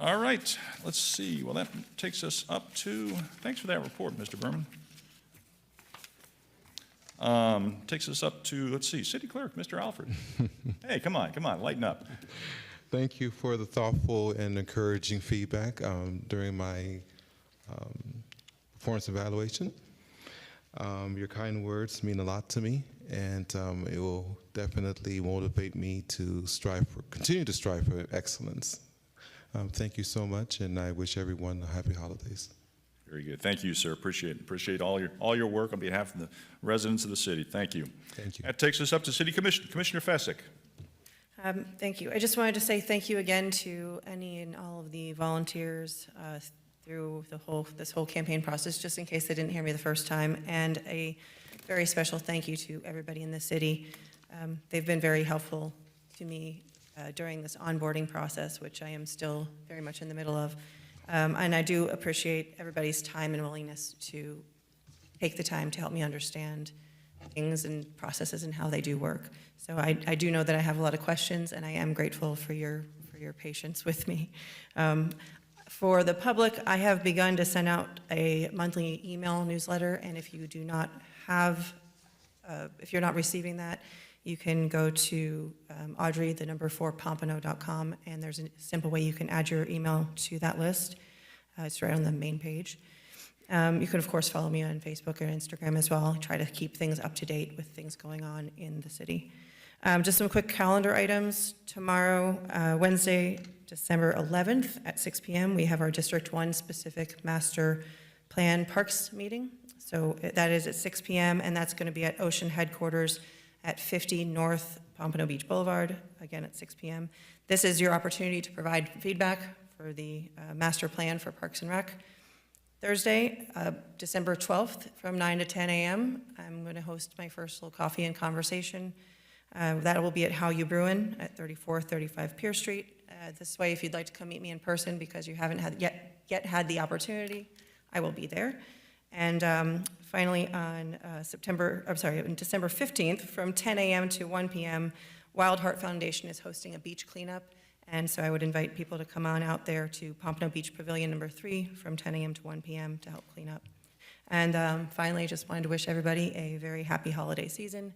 All right, let's see. Well, that takes us up to, thanks for that report, Mr. Berman. Takes us up to, let's see, City Clerk, Mr. Alfred. Hey, come on, lighten up. Thank you for the thoughtful and encouraging feedback during my performance evaluation. Your kind words mean a lot to me, and it will definitely motivate me to continue to strive for excellence. Thank you so much, and I wish everyone happy holidays. Very good. Thank you, sir. Appreciate all your work on behalf of the residents of the city. Thank you. Thank you. That takes us up to City Commission. Commissioner Fessick. Thank you. I just wanted to say thank you again to any and all of the volunteers through this whole campaign process, just in case they didn't hear me the first time, and a very special thank you to everybody in the city. They've been very helpful to me during this onboarding process, which I am still very much in the middle of. And I do appreciate everybody's time and willingness to take the time to help me understand things and processes and how they do work. So I do know that I have a lot of questions, and I am grateful for your patience with me. For the public, I have begun to send out a monthly email newsletter, and if you do not have, if you're not receiving that, you can go to Audrey4Pompano.com, and there's a simple way you can add your email to that list. It's right on the main page. You can, of course, follow me on Facebook or Instagram as well. Try to keep things up to date with things going on in the city. Just some quick calendar items. Tomorrow, Wednesday, December 11th at 6 p.m., we have our District 1 specific master plan parks meeting. So that is at 6 p.m., and that's going to be at Ocean Headquarters at 50 North Pompano Beach Boulevard, again at 6 p.m. This is your opportunity to provide feedback for the master plan for Parks and Rec. Thursday, December 12th from 9 to 10 a.m., I'm going to host my first little coffee and conversation. That will be at How You Brewin at 3435 Pier Street. This way, if you'd like to come meet me in person because you haven't yet had the opportunity, I will be there. And finally, on December 15th, from 10 a.m. to 1 p.m., Wild Heart Foundation is hosting a beach cleanup, and so I would invite people to come on out there to Pompano Beach Pavilion number 3 from 10 a.m. to 1 p.m. to help clean up. And finally, just wanted to wish everybody a very happy holiday season,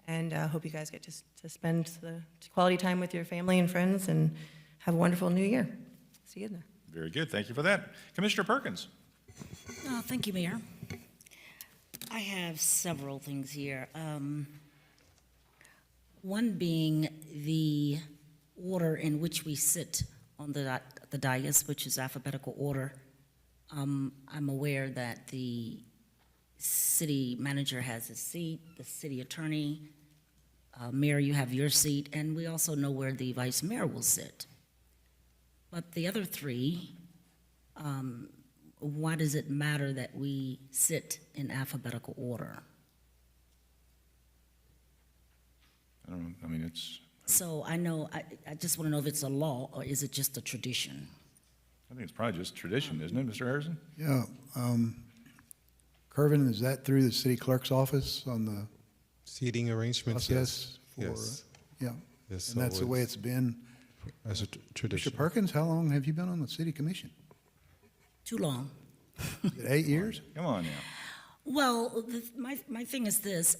and hope you guys get to spend the quality time with your family and friends, and have a wonderful new year. See you there. Very good. Thank you for that. Commissioner Perkins. Thank you, Mayor. I have several things here. One being the order in which we sit on the dais, which is alphabetical order. I'm aware that the city manager has his seat, the city attorney, mayor, you have your seat, and we also know where the vice mayor will sit. But the other three, why does it matter that we sit in alphabetical order? I don't know. I mean, it's. So I know, I just want to know if it's a law or is it just a tradition? I think it's probably just tradition, isn't it, Mr. Harrison? Yeah. Kervin, is that through the city clerk's office on the Seating arrangements, process? yes. Yeah. Yes, And that's the way it's been. as a tradition. Mr. Perkins, how long have you been on the city commission? Too long. Is it 8 years? Come on now. Well, my thing is this.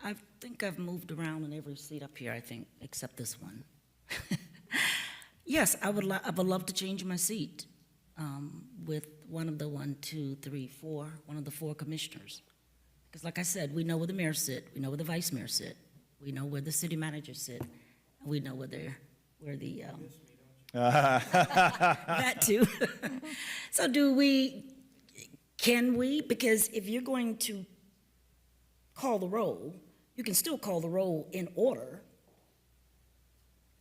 I think I've moved around in every seat up here, I think, except this one. Yes, I would love to change my seat with one of the 1, 2, 3, 4, one of the 4 commissioners. Because like I said, we know where the mayor sit, we know where the vice mayor sit, we know where the city manager sit, and we know where the that too. So can we, because if you're going to call the roll, you can still call the roll in order,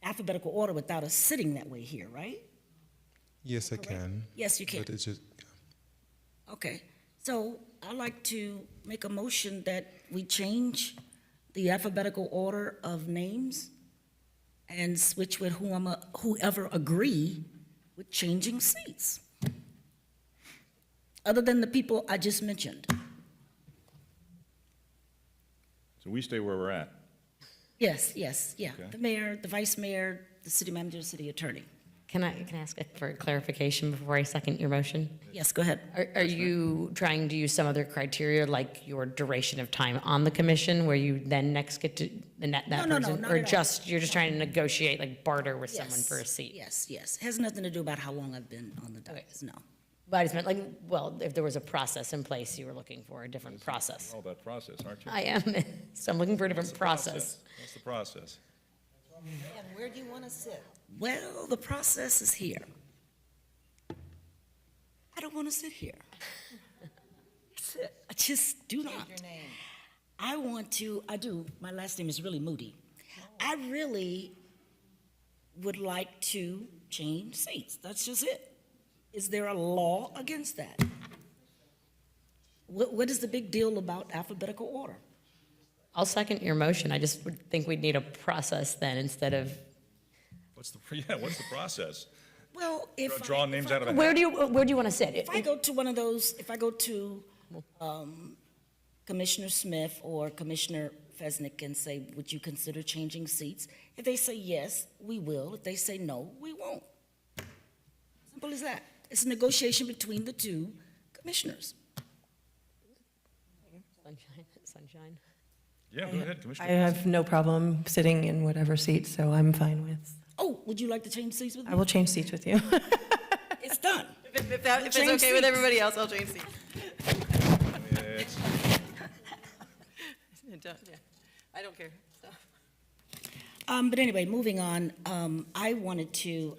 alphabetical order, without us sitting that way here, right? Yes, I can. Yes, you can. But it's just, Okay, so I'd like to make a motion that we change the alphabetical order of names and switch with whoever agree with changing seats, other than the people I just mentioned. So we stay where we're at. Yes, yes, yeah. Okay. The mayor, the vice mayor, the city manager, the city attorney. Can I ask for clarification before I second your motion? Yes, go ahead. Are you trying to use some other criteria, like your duration of time on the commission, where you then next get to that No, person? not Or at all. just, you're just trying to negotiate, like barter with someone Yes, for a seat? Yes, yes. Has nothing to do about how long I've been on the dais, no. But I just meant, like, well, if there was a process in place, you were looking for a different process. All that process, aren't you? I am, so I'm looking for a different process. What's the process? And where do you want to sit? Well, the process is here. I don't want to sit here. I just do not. Your name. I do. My last name is really Moody. I really would like to change seats. That's just it. Is there a law against that? What is the big deal about alphabetical order? I'll second your motion. I just would think we'd need a process then instead of, What's the process? Well, if Draw names out of a hat? where do you want to sit? If I go to one of those, if I go to Commissioner Smith or Commissioner Fesnick and say, would you consider changing seats? If they say yes, we will. If they say no, we won't. Simple as that. It's a negotiation between the two commissioners. Sunshine. Yeah, go ahead, I Commissioner. have no problem sitting in whatever seat, so I'm fine with. Oh, would you like to change seats with I me? will change seats with you. It's done. If it's Change okay with seats. everybody else, I'll change seats. It's- I don't care. But anyway, moving on, I wanted to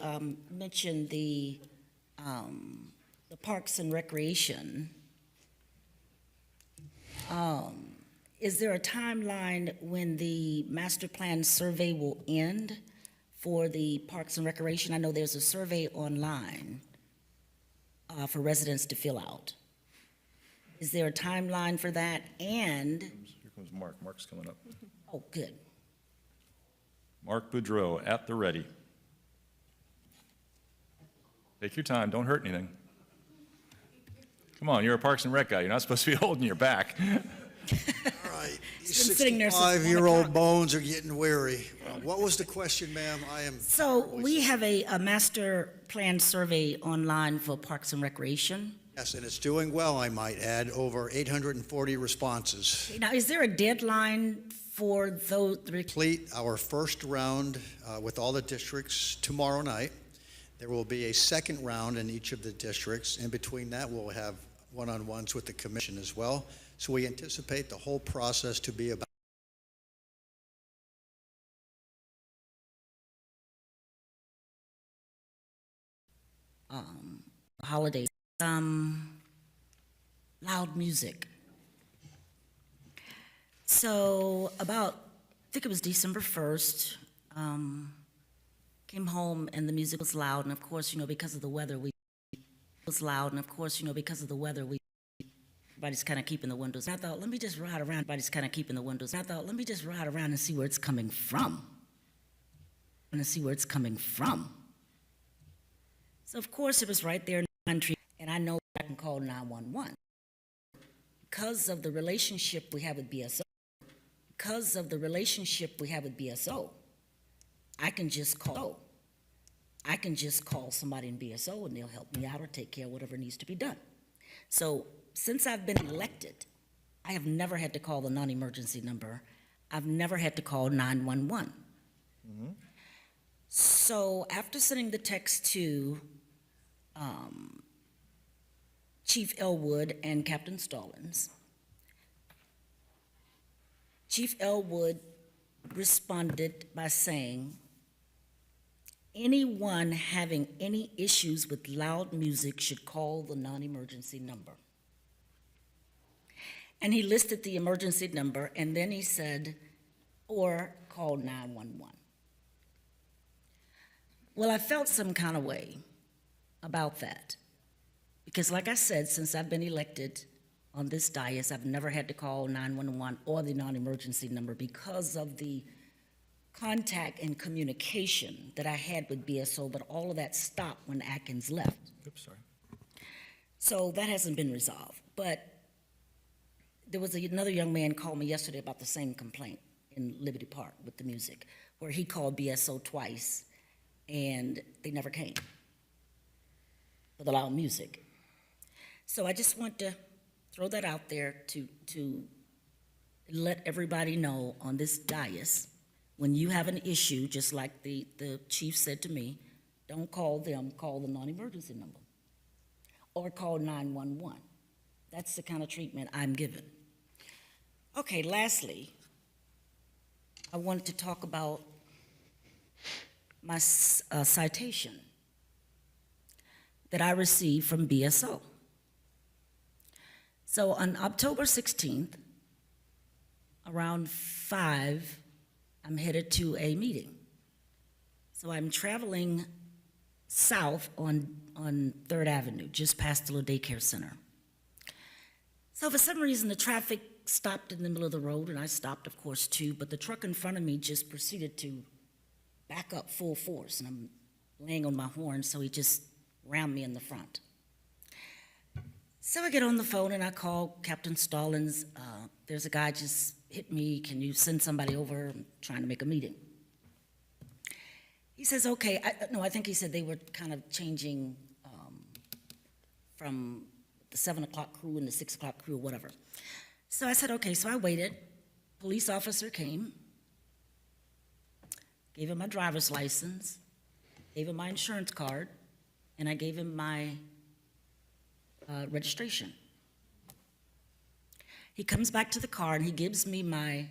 mention the Parks and Recreation. Is there a timeline when the master plan survey will end for the Parks and Recreation? I know there's a survey online for residents to fill out. Is there a timeline for that? And, Here comes Mark. Mark's coming up. oh, good. Mark Boudreau, at the ready. Take your time, don't hurt anything. Come on, you're a Parks and Rec guy, you're not supposed to be holding your back. All right, these been sitting there since 1 65-year-old o'clock. bones are getting weary. What was the question, ma'am? I am. So we have a master plan survey online for Parks and Recreation. Yes, and it's doing well, I might add, over 840 responses. Now, is there a deadline for those? Complete our first round with all the districts tomorrow night. There will be a second round in each of the districts. In between that, we'll have one-on-ones with the commission as well. So we anticipate the whole process to be about Holidays, loud music. So about, I think it was December 1st, came home and the music was loud, and of course, because of the weather, everybody's kind of keeping the windows. I thought, let me just ride around. Everybody's kind of keeping the windows. I thought, let me just ride around and see where it's coming from. So of course, it was right there in the country, and I know I can call 911 because of the relationship we have with BSO. I can just call somebody in BSO and they'll help me out or take care of whatever needs to be done. So since I've been elected, I have never had to call the non-emergency number. I've never had to call 911. So after sending the text to Chief Elwood and Captain Stallings, Chief Elwood responded by saying, anyone having any issues with loud music should call the non-emergency number. And he listed the emergency number, and then he said, or call 911. Well, I felt some kind of way about that. Because like I said, since I've been elected on this dais, I've never had to call 911 or the non-emergency number because of the contact and communication that I had with BSO, but all of that stopped when Atkins left. Oops, sorry. So that hasn't been resolved. But there was another young man called me yesterday about the same complaint in Liberty Park with the music, where he called BSO twice, and they never came for the loud music. So I just want to throw that out there to let everybody know on this dais, when you have an issue, just like the chief said to me, don't call them, call the non-emergency number, or call 911. That's the kind of treatment I'm given. Okay, lastly, I wanted to talk about my citation that I received from BSO. So on October 16th, around 5, I'm headed to a meeting. So I'm traveling south on 3rd Avenue, just past the little daycare center. So for some reason, the traffic stopped in the middle of the road, and I stopped, of course, too, but the truck in front of me just proceeded to back up full force, and I'm laying on my horn, so he just rammed me in the front. So I get on the phone, and I call Captain Stallings. There's a guy just hit me. Can you send somebody over? I'm trying to make a meeting. He says, okay. I think he said they were kind of changing from the 7 o'clock crew and the 6 o'clock crew, or whatever. So I said, okay. So I waited. Police officer came, gave him my driver's license, gave him my insurance card, and I gave him my registration. He comes back to the car and he gives me my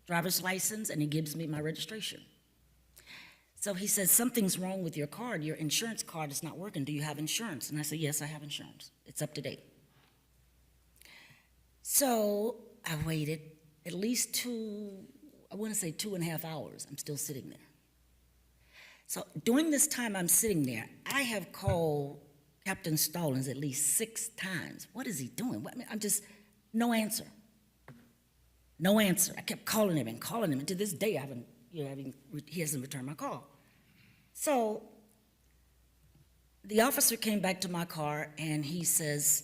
driver's license and he gives me my registration. So he says, something's wrong with your card. Your insurance card is not working. Do you have insurance? And I said, yes, I have insurance. It's up to date. So I waited at least 2.5 hours. I'm still sitting there. So during this time I'm sitting there, I have called Captain Stallings at least 6 times. What is he doing? I'm just, no answer. No answer. I kept calling him, and to this day he hasn't returned my call. So the officer came back to my car and he says,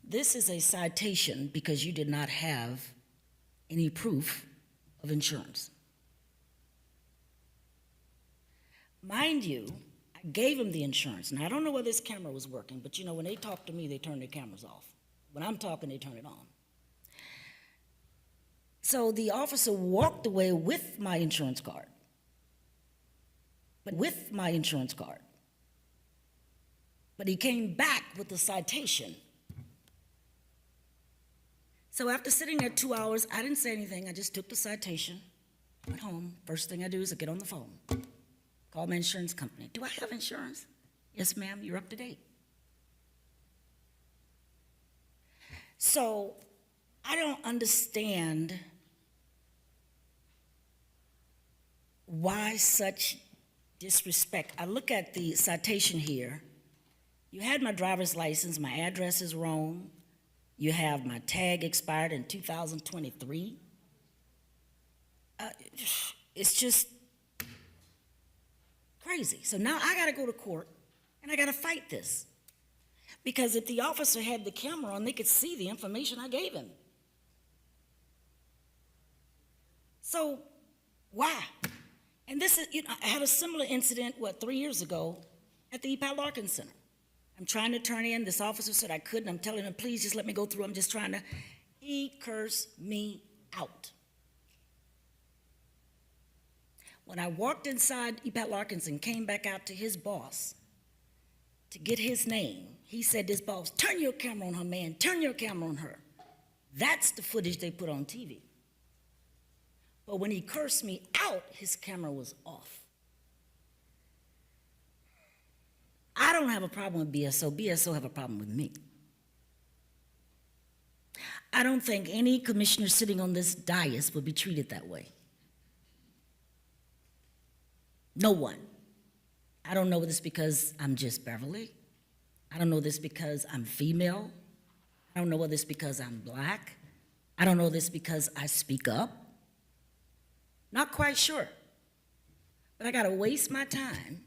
this is a citation because you did not have any proof of insurance. Mind you, I gave him the insurance. Now, I don't know whether this camera was working, but when they talk to me, they turn their cameras off. When I'm talking, they turn it on. So the officer walked away with my insurance card. But he came back with the citation. So after sitting there 2 hours, I didn't say anything. I just took the citation, went home. First thing I do is I get on the phone, call my insurance company. Do I have insurance? Yes, ma'am, you're up to date. So I don't understand why such disrespect. I look at the citation here. You had my driver's license, my address is wrong. You have my tag expired in 2023. It's just crazy. So now I got to go to court and I got to fight this. Because if the officer had the camera on, they could see the information I gave him. So why? And this is, I had a similar incident, 3 years ago at the EPAL Larkin Center. I'm trying to turn in. This officer said I couldn't. I'm telling him, please just let me go through. I'm just trying to. He cursed me out. When I walked inside EPAL Larkins and came back out to his boss to get his name, he said, this boss, turn your camera on her, man. Turn your camera on her. That's the footage they put on TV. But when he cursed me out, his camera was off. I don't have a problem with BSO. BSO have a problem with me. I don't think any commissioner sitting on this dais would be treated that way. No one. I don't know this because I'm just Beverly. I don't know this because I'm female. I don't know whether it's because I'm black. I don't know this because I speak up. Not quite sure. But I got to waste my time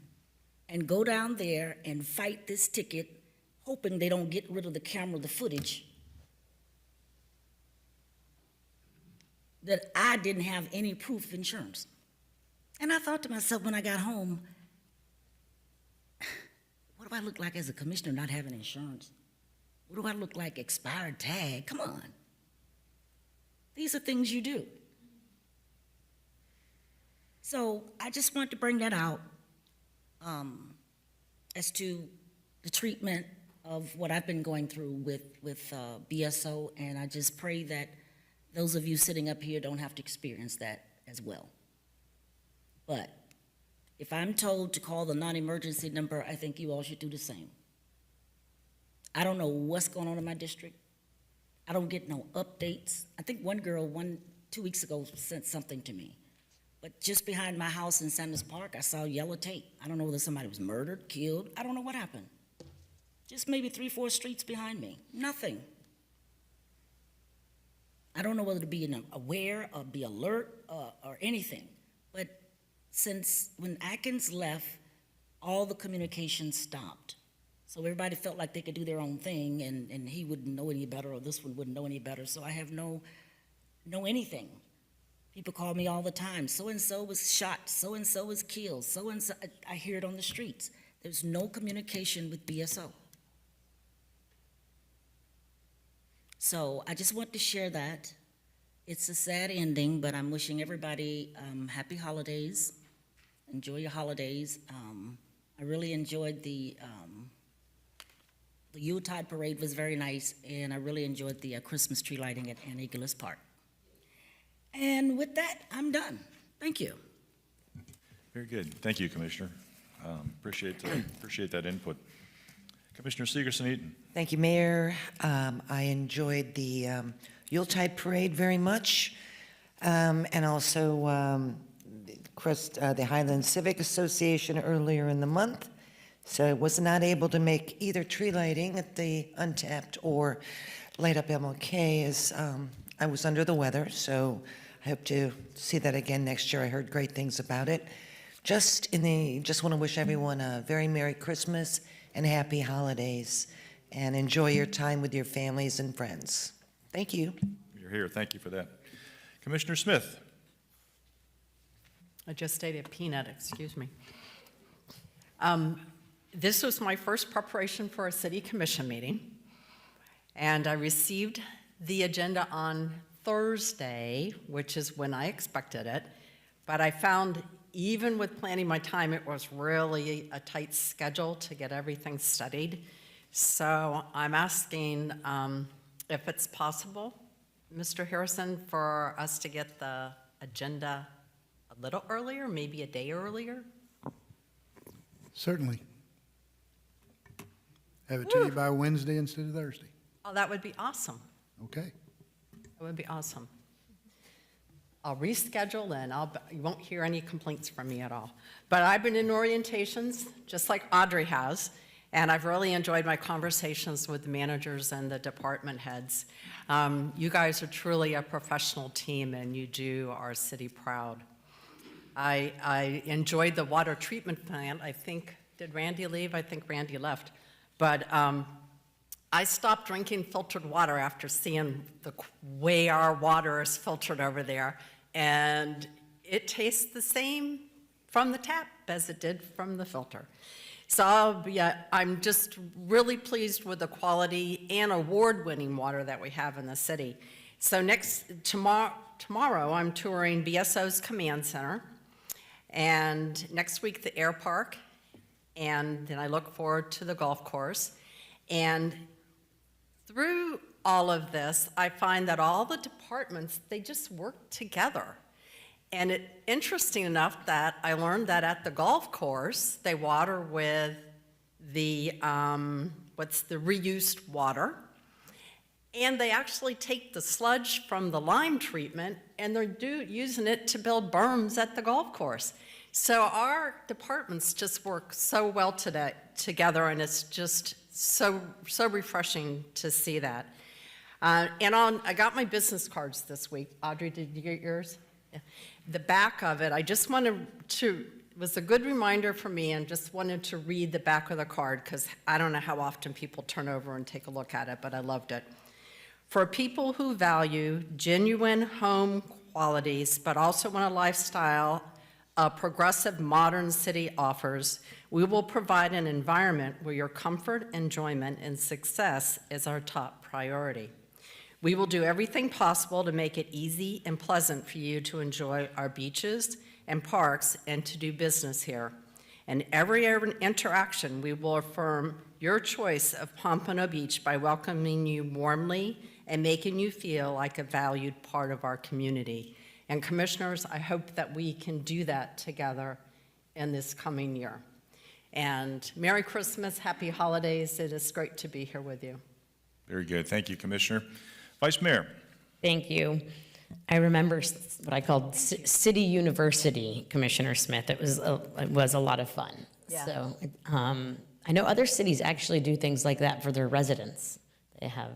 and go down there and fight this ticket, hoping they don't get rid of the camera, the footage. that I didn't have any proof of insurance. And I thought to myself when I got home, what do I look like as a commissioner not having insurance? What do I look like, expired tag? Come on. These are things you do. So I just want to bring that out as to the treatment of what I've been going through with BSO, and I just pray that those of you sitting up here don't have to experience that as well. But if I'm told to call the non-emergency number, I think you all should do the same. I don't know what's going on in my district. I don't get no updates. I think one girl 2 weeks ago sent something to me. But just behind my house in Sanders Park, I saw yellow tape. I don't know whether somebody was murdered, killed. I don't know what happened. Just maybe 3-4 streets behind me. Nothing. I don't know whether to be aware or be alert or anything. But since when Atkins left, all the communication stopped. So everybody felt like they could do their own thing, and he wouldn't know any better, or this one wouldn't know any better. So I have no anything. People call me all the time. So-and-so was shot. So-and-so was killed. So-and-so, I hear it on the streets. There's no communication with BSO. So I just want to share that. It's a sad ending, but I'm wishing everybody happy holidays. Enjoy your holidays. I really enjoyed the Yuletide parade was very nice, and I really enjoyed the Christmas tree lighting at Annapolis Park. And with that, I'm done. Thank you. Very good. Thank you, Commissioner. Appreciate that input. Commissioner Segerson-Eaton. Thank you, Mayor. I enjoyed the Yuletide Parade very much, and also the Highland Civic Association earlier in the month. So I was not able to make either tree lighting at the Untapped or light up MLK as I was under the weather. So I hope to see that again next year. I heard great things about it. Just want to wish everyone a very Merry Christmas and Happy Holidays, and enjoy your time with your families and friends. Thank you. You're here. Thank you for that. Commissioner Smith. I just ate a peanut, excuse me. This was my first preparation for a city commission meeting, and I received the agenda on Thursday, which is when I expected it, but I found even with planning my time, it was really a tight schedule to get everything studied. So I'm asking if it's possible, Mr. Harrison, for us to get the agenda a little earlier, maybe a day earlier? Certainly. Have it to you by Wednesday instead of Thursday. Oh, that would be awesome. Okay. That would be awesome. I'll reschedule and you won't hear any complaints from me at all. But I've been in orientations, just like Audrey has, and I've really enjoyed my conversations with the managers and the department heads. You guys are truly a professional team, and you do our city proud. I enjoyed the water treatment plant. I think, did Randy leave? I think Randy left. But I stopped drinking filtered water after seeing the way our water is filtered over there, and it tastes the same from the tap as it did from the filter. So I'm just really pleased with the quality and award-winning water that we have in the city. So tomorrow I'm touring BSO's Command Center, and next week the Air Park, and then I look forward to the golf course. And through all of this, I find that all the departments, they just work together. And interesting enough that I learned that at the golf course, they water with the, reused water. And they actually take the sludge from the lime treatment and they're using it to build berms at the golf course. So our departments just work so well together, and it's just so refreshing to see that. I got my business cards this week. Audrey, did you get yours? Yeah. The back of it, I just wanted to, it was a good reminder for me, and just wanted to read the back of the card because I don't know how often people turn over and take a look at it, but I loved it. For people who value genuine home qualities, but also in a lifestyle a progressive modern city offers, we will provide an environment where your comfort, enjoyment, and success is our top priority. We will do everything possible to make it easy and pleasant for you to enjoy our beaches and parks and to do business here. In every interaction, we will affirm your choice of Pompano Beach by welcoming you warmly and making you feel like a valued part of our community. And Commissioners, I hope that we can do that together in this coming year. And Merry Christmas, Happy Holidays. It is great to be here with you. Very good. Thank you, Commissioner. Vice Mayor. Thank you. I remember what I called City University, Commissioner Smith. It was a lot of fun. Yeah. So I know other cities actually do things like that for their residents. They have.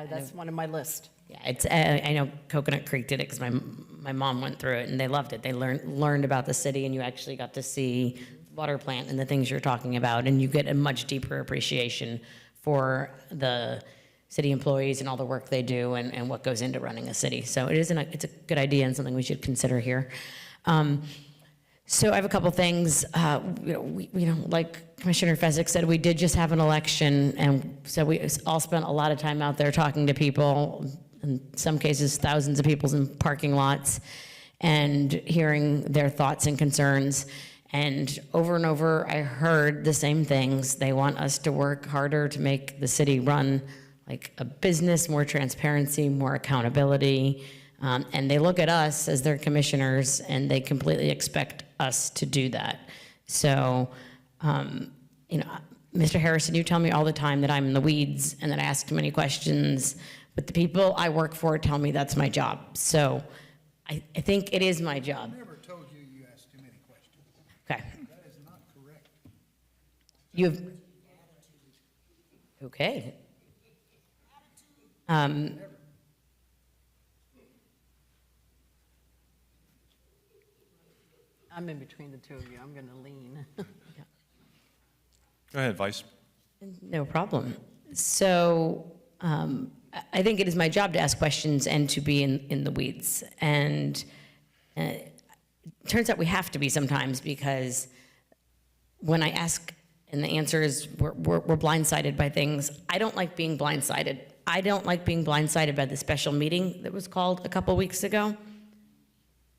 That's one of my list. Yeah, it's. I know Coconut Creek did it because my mom went through it and they loved it. They learned about the city, and you actually got to see water plant and the things you're talking about, and you get a much deeper appreciation for the city employees and all the work they do and what goes into running a city. So it's a good idea and something we should consider here. So I have a couple things. Like Commissioner Fezzik said, we did just have an election, and so we all spent a lot of time out there talking to people, in some cases thousands of people in parking lots, and hearing their thoughts and concerns. And over, I heard the same things. They want us to work harder to make the city run like a business, more transparency, more accountability. And they look at us as their commissioners, and they completely expect us to do that. So, Mr. Harrison, you tell me all the time that I'm in the weeds and that I ask too many questions, but the people I work for tell me that's my job. So I think it is my job. I never told you you asked too many questions. Okay. That is not correct. You've, okay. I'm in between the two of you. I'm going to lean. Go ahead, Vice. No problem. So I think it is my job to ask questions and to be in the weeds. And it turns out we have to be sometimes, because when I ask and the answer is we're blindsided by things, I don't like being blindsided. I don't like being blindsided by the special meeting that was called a couple weeks ago.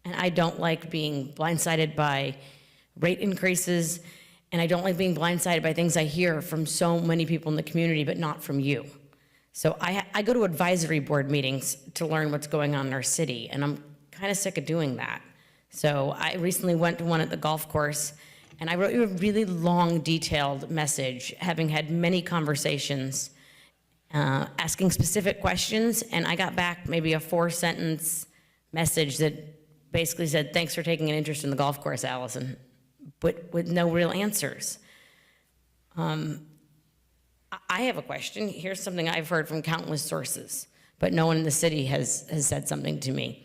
And I don't like being blindsided by rate increases. And I don't like being blindsided by things I hear from so many people in the community, but not from you. So I go to advisory board meetings to learn what's going on in our city, and I'm kind of sick of doing that. So I recently went to one at the golf course, and I wrote you a really long, detailed message, having had many conversations, asking specific questions, and I got back maybe a 4-sentence message that basically said, "Thanks for taking an interest in the golf course, Allison," but with no real answers. I have a question. Here's something I've heard from countless sources, but no one in the city has said something to me.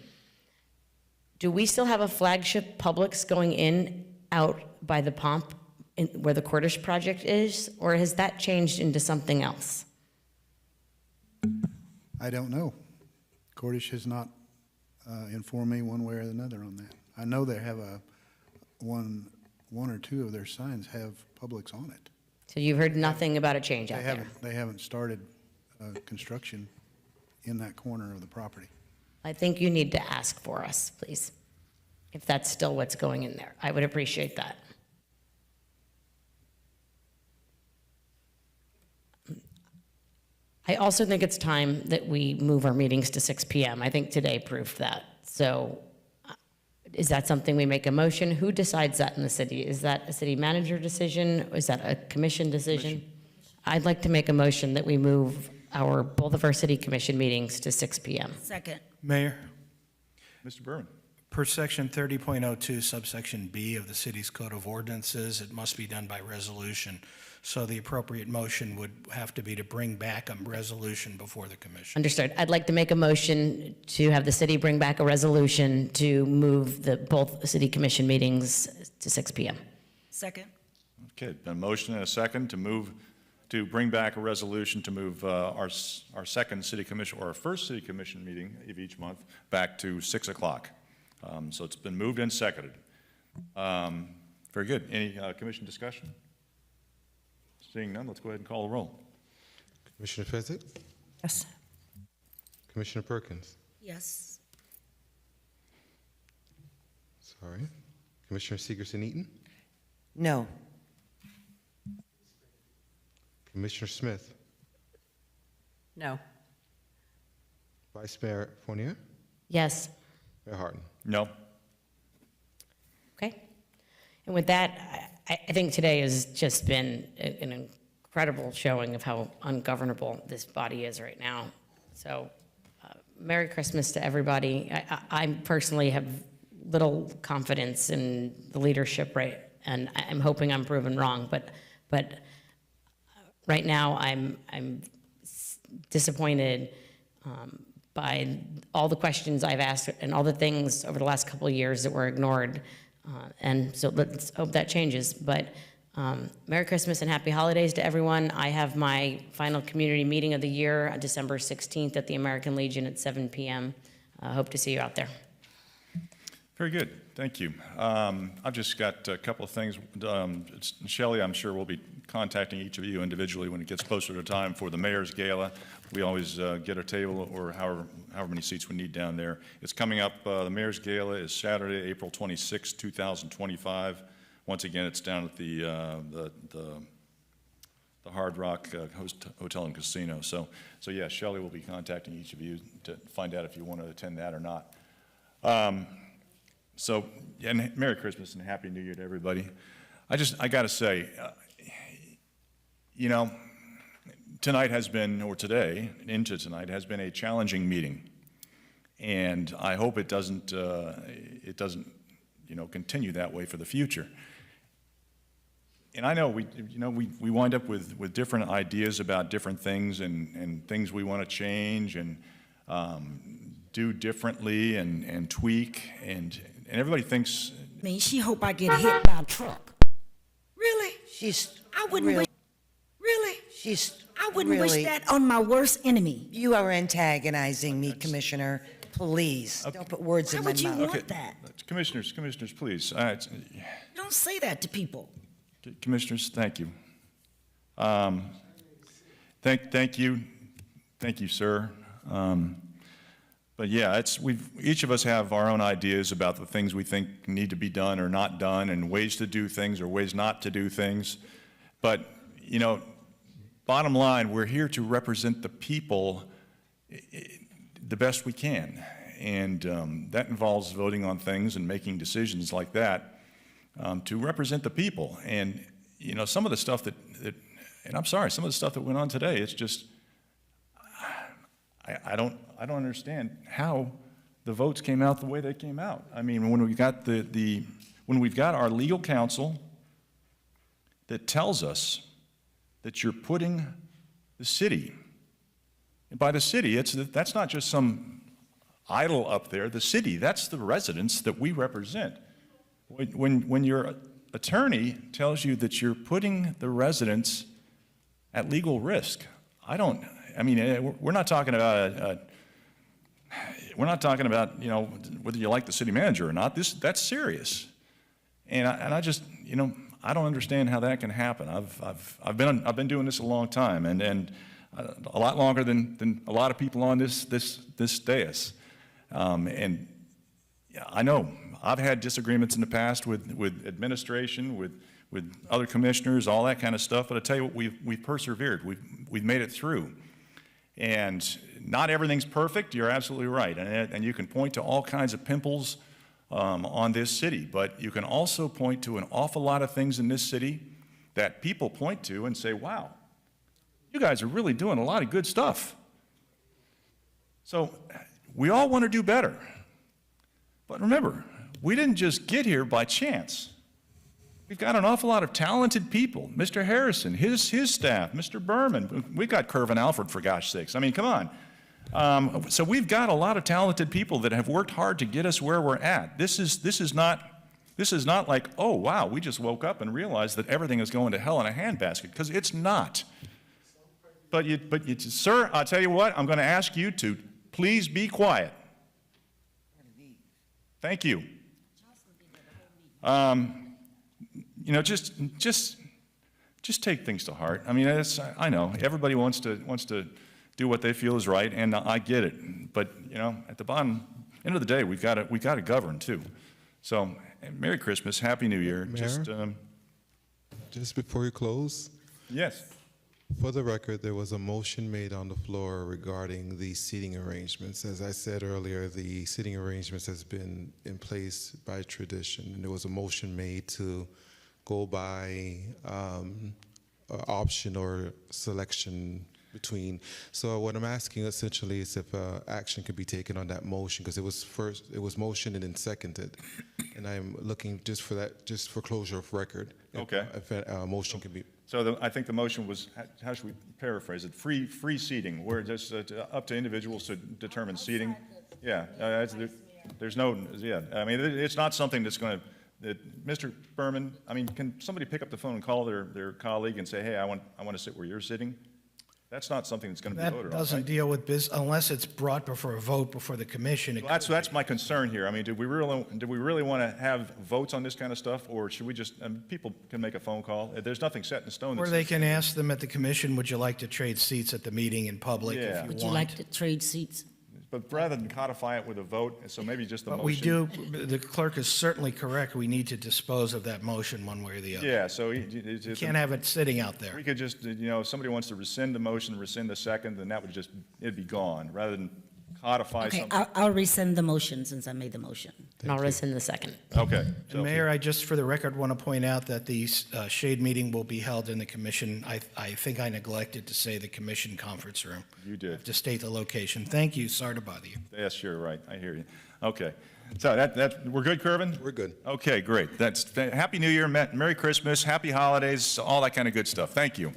Do we still have a flagship Publix going in out by the Pomp where the Cordish project is, or has that changed into something else? I don't know. Cordish has not informed me one way or another on that. I know they have one or two of their signs have Publix on it. So you've heard nothing about a change out there? They haven't started construction in that corner of the property. I think you need to ask for us, please, if that's still what's going in there. I would appreciate that. I also think it's time that we move our meetings to 6 p.m. I think today proved that. So is that something we make a motion? Who decides that in the city? Is that a city manager decision? Is that a commission decision? I'd like to make a motion that we move both of our city commission meetings to 6 p.m. Second. Mayor, Mr. Berman. per section 30.02 subsection B of the city's code of ordinances, it must be done by resolution. So the appropriate motion would have to be to bring back a resolution before the commission. Understood. I'd like to make a motion to have the city bring back a resolution to move both city commission meetings to 6 p.m. Second. Okay, been a motion and a second to move to bring back a resolution to move our second city commission, or our first city commission meeting of each month, back to 6 o'clock. So it's been moved and seconded. Very good. Any commission discussion? Seeing none, let's go ahead and call the roll. Commissioner Fezzik? Yes. Commissioner Perkins? Yes. Sorry. Commissioner Segerson-Eaton? No. Commissioner Smith? No. Vice Mayor Fournier? Yes. Mayor Harden? No? Okay. And with that, I think today has just been an incredible showing of how ungovernable this body is right now. So, Merry Christmas to everybody. I personally have little confidence in the leadership, right? And I'm hoping I'm proven wrong, but right now I'm disappointed by all the questions I've asked and all the things over the last couple of years that were ignored. And so let's hope that changes. But Merry Christmas and Happy Holidays to everyone. I have my final community meeting of the year on December 16th at the American Legion at 7 p.m. Hope to see you out there. Very good. Thank you. I've just got a couple of things. Shelley, I'm sure, will be contacting each of you individually when it gets closer to time for the Mayor's Gala. We always get a table or however many seats we need down there. It's coming up. The Mayor's Gala is Saturday, April 26, 2025. Once again, it's down at the Hard Rock Hotel and Casino. So yeah, Shelley will be contacting each of you to find out if you want to attend that or not. So, and Merry Christmas and Happy New Year to everybody. I got to say, you know, tonight has been, or today into tonight has been a challenging meeting, and I hope it doesn't, you know, continue that way for the future. And I know we wind up with different ideas about different things and things we want to change and do differently and tweak and everybody thinks. I mean, she hope I get hit by a truck. Really? I wouldn't wish. Really? I wouldn't wish that on my worst enemy. You are antagonizing me, Commissioner. Please, don't put words in my mouth. Why would you want that? Commissioners, please. Don't say that to people. Commissioners, thank you. Thank you, sir. But yeah, each of us have our own ideas about the things we think need to be done or not done, and ways to do things or ways not to do things. But you know, bottom line, we're here to represent the people the best we can, and that involves voting on things and making decisions like that. To represent the people. And, you know, some of the stuff and I'm sorry, some of the stuff that went on today, it's just, I don't understand how the votes came out the way they came out. I mean, when we got when we've got our legal counsel that tells us that you're putting the city, and by the city, that's not just some idol up there. The city, that's the residents that we represent. When your attorney tells you that you're putting the residents at legal risk, we're not talking about you know, whether you like the city manager or not. That's serious, and I just, you know, I don't understand how that can happen. I've been doing this a long time, and a lot longer than a lot of people on this dais, and I know. I've had disagreements in the past with administration, with other commissioners, all that kind of stuff. But I tell you what, we've persevered. We've made it through, and not everything's perfect. You're absolutely right, and you can point to all kinds of pimples on this city, but you can also point to an awful lot of things in this city that people point to and say, "Wow, you guys are really doing a lot of good stuff." So we all want to do better, but remember, we didn't just get here by chance. We've got an awful lot of talented people. Mr. Harrison, his staff, Mr. Berman. We got Curvin Alfred, for gosh sakes. I mean, come on. So we've got a lot of talented people that have worked hard to get us where we're at. This is not like, oh wow, we just woke up and realized that everything is going to hell in a handbasket, because it's not. sir, I'll tell you what, I'm going to ask you to please be quiet. Thank you. You know, just take things to heart. I mean, I know everybody wants to do what they feel is right, and I get it. But you know, at the bottom end of the day, we got to govern too. So, Merry Christmas, Happy New Year. Mayor? Just before you close, Yes. for the record, there was a motion made on the floor regarding the seating arrangements. As I said earlier, the seating arrangements has been in place by tradition, and there was a motion made to go by option or selection between. So what I'm asking essentially is if action could be taken on that motion, because it was motioned and then seconded, and I'm looking just for closure of record. Okay. If a motion can be. So I think the motion was, how should we paraphrase it? Free seating, where it's just up to individuals to determine seating. Yeah, there's no, yeah, I mean, it's not something that's going to, Mr. Berman, I mean, can somebody pick up the phone and call their colleague and say, hey, I want to sit where you're sitting? That's not something that's going to be voted on, That doesn't right? deal with unless it's brought before a vote before the commission. Well, that's my concern here. I mean, do we really want to have votes on this kind of stuff, or should we just, people can make a phone call? There's nothing set in stone. Or they can ask them at the commission, would you like to trade seats at the meeting in public if Yeah. you Would want? you like to trade seats? But rather than codify it with a vote, so maybe just the But motion. we do, the clerk is certainly correct, we need to dispose of that motion one way or the other. Yeah, so You can't have it sitting out there. we could just, you know, if somebody wants to rescind the motion, rescind the second, then that would just, it'd be gone, rather than codify Okay, something. I'll rescind the motion since I made the motion. And I'll rescind the second. Okay. And Mayor, I just, for the record, want to point out that the shade meeting will be held in the commission. I think I neglected to say the commission conference room. You did. I have to state the location. Thank you, sorry to bother you. Yes, sure, right, I hear you. Okay, so we're good, Kervin? We're good. Okay, great. Happy New Year, Merry Christmas, Happy Holidays, all that kind of good stuff. Thank you.